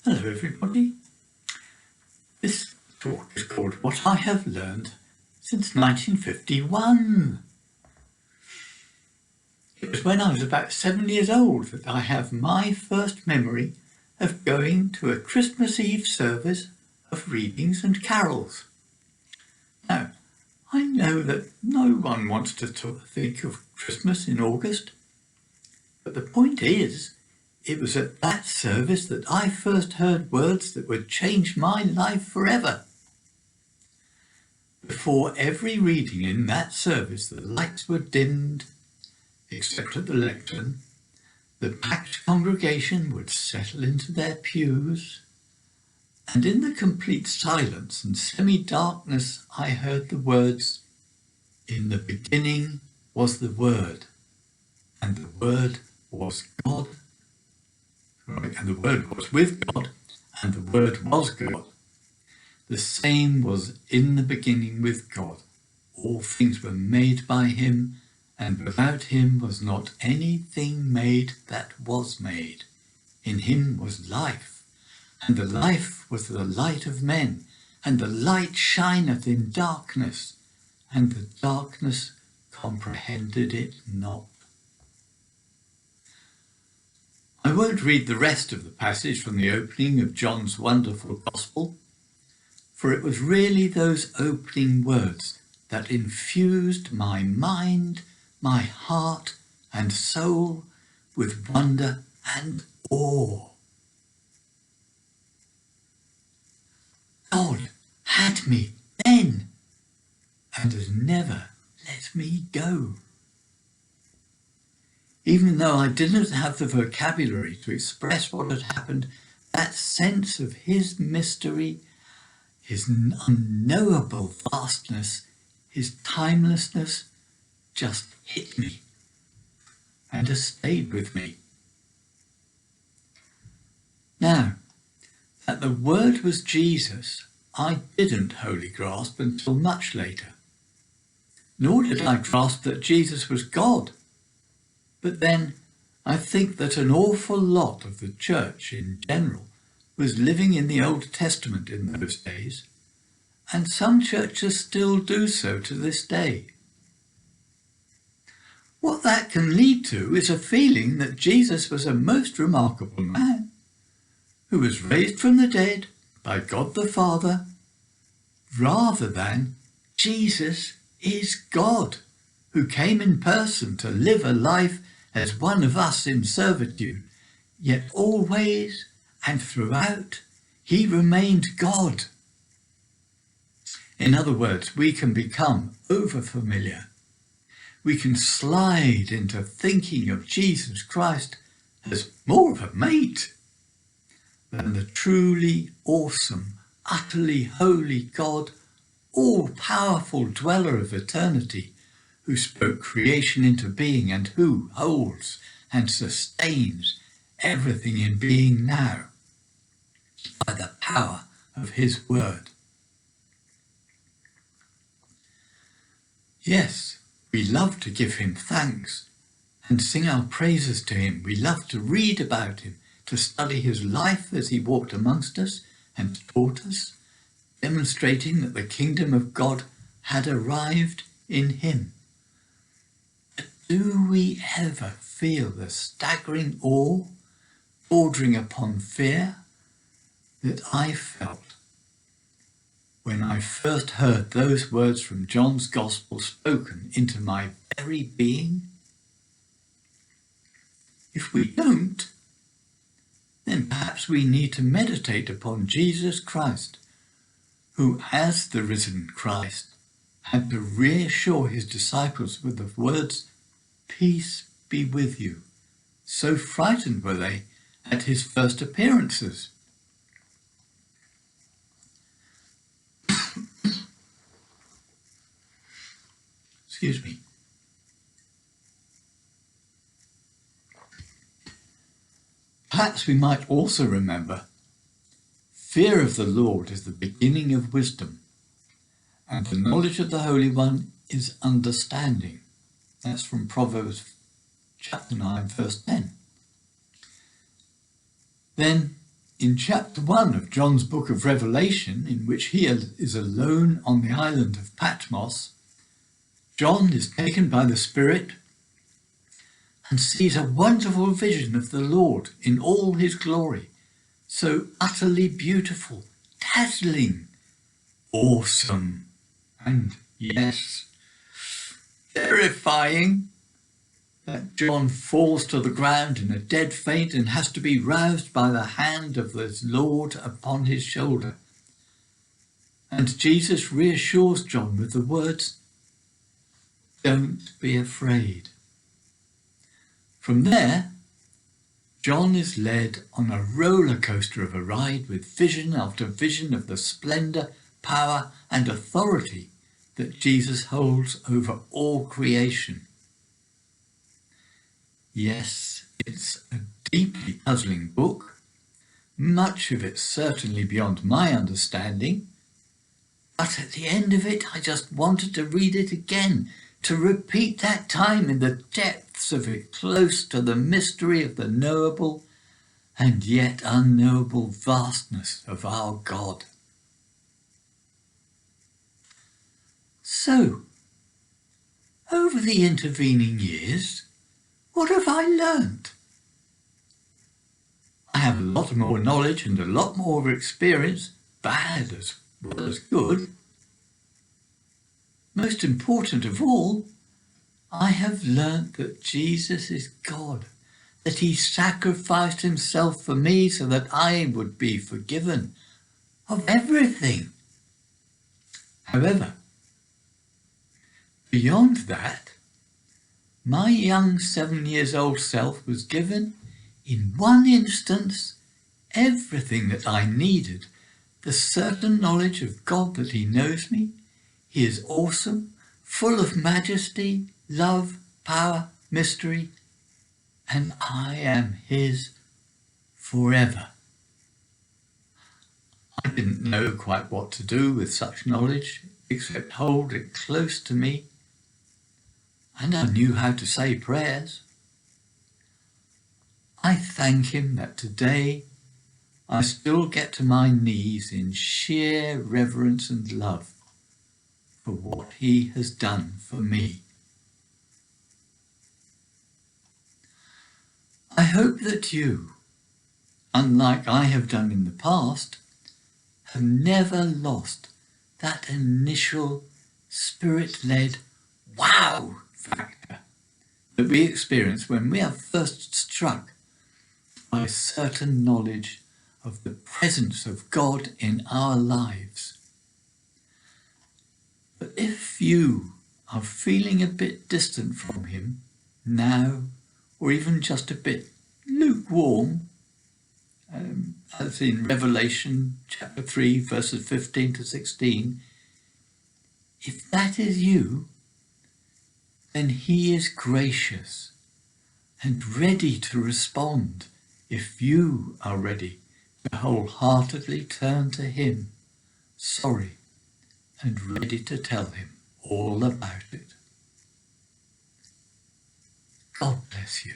Hello everybody. This talk is called What I Have Learned Since 1951. It was when I was about 7 years old that I have my first memory of going to a Christmas Eve service of readings and carols. Now, I know that no one wants to think of Christmas in August, but the point is, it was at that service that I first heard words that would change my life forever. Before every reading in that service, the lights were dimmed, except at the lectern. The packed congregation would settle into their pews, and in the complete silence and semi-darkness I heard the words, "In the beginning was the Word, and the Word was God. And the Word was with God, and the Word was God. The same was in the beginning with God. All things were made by him, and without him was not anything made that was made. In him was life, and the life was the light of men, and the light shineth in darkness, and the darkness comprehended it not." I won't read the rest of the passage from the opening of John's wonderful Gospel, for it was really those opening words that infused my mind, my heart and soul with wonder and awe. God had me then and has never let me go. Even though I didn't have the vocabulary to express what had happened, that sense of his mystery, his unknowable vastness, his timelessness just hit me and has stayed with me. Now, that the Word was Jesus, I didn't wholly grasp until much later. Nor did I grasp that Jesus was God. But then I think that an awful lot of the church in general was living in the Old Testament in those days, and some churches still do so to this day. What that can lead to is a feeling that Jesus was a most remarkable man who was raised from the dead by God the Father, rather than Jesus is God, who came in person to live a life as one of us in servitude, yet always and throughout he remained God. In other words, we can become over-familiar. We can slide into thinking of Jesus Christ as more of a mate than the truly awesome, utterly holy God, all-powerful dweller of eternity, who spoke creation into being and who holds and sustains everything in being now by the power of his word. Yes, we love to give him thanks and sing our praises to him. We love to read about him, to study his life as he walked amongst us and taught us, demonstrating that the kingdom of God had arrived in him. But do we ever feel the staggering awe, bordering upon fear, that I felt when I first heard those words from John's Gospel spoken into my very being? If we don't, then perhaps we need to meditate upon Jesus Christ, who, as the risen Christ, had to reassure his disciples with the words, "Peace be with you." So frightened were they at his first appearances. Excuse me. Perhaps we might also remember, fear of the Lord is the beginning of wisdom, and the knowledge of the Holy One is understanding. That's from Proverbs chapter 9, verse 10. Then In chapter 1 of John's book of Revelation, in which he is alone on the island of Patmos, John is taken by the Spirit and sees a wonderful vision of the Lord in all his glory, so utterly beautiful, dazzling, awesome, and yes, terrifying, that John falls to the ground in a dead faint and has to be roused by the hand of the Lord upon his shoulder. And Jesus reassures John with the words, "Don't be afraid." From there, John is led on a roller coaster of a ride with vision after vision of the splendor, power, and authority that Jesus holds over all creation. Yes, it's a deeply puzzling book, much of it certainly beyond my understanding, but at the end of it I just wanted to read it again, to repeat that time in the depths of it, close to the mystery of the knowable and yet unknowable vastness of our God. So, over the intervening years, what have I learned? I have a lot more knowledge and a lot more experience, bad as well as good. Most important of all, I have learnt that Jesus is God, that he sacrificed himself for me so that I would be forgiven of everything. However, beyond that, my young 7-year-old self was given, in one instance, everything that I needed, the certain knowledge of God that he knows me, he is awesome, full of majesty, love, power, mystery, and I am his forever. I didn't know quite what to do with such knowledge, except hold it close to me, and I knew how to say prayers. I thank him that today I still get to my knees in sheer reverence and love for what he has done for me. I hope that you, unlike I have done in the past, have never lost that initial spirit-led wow factor that we experience when we are first struck by a certain knowledge of the presence of God in our lives. But if you are feeling a bit distant from him now, or even just a bit lukewarm, as in Revelation chapter 3 verses 15 to 16, if that is you, then he is gracious and ready to respond if you are ready to wholeheartedly turn to him, sorry, and ready to tell him all about it. God bless you.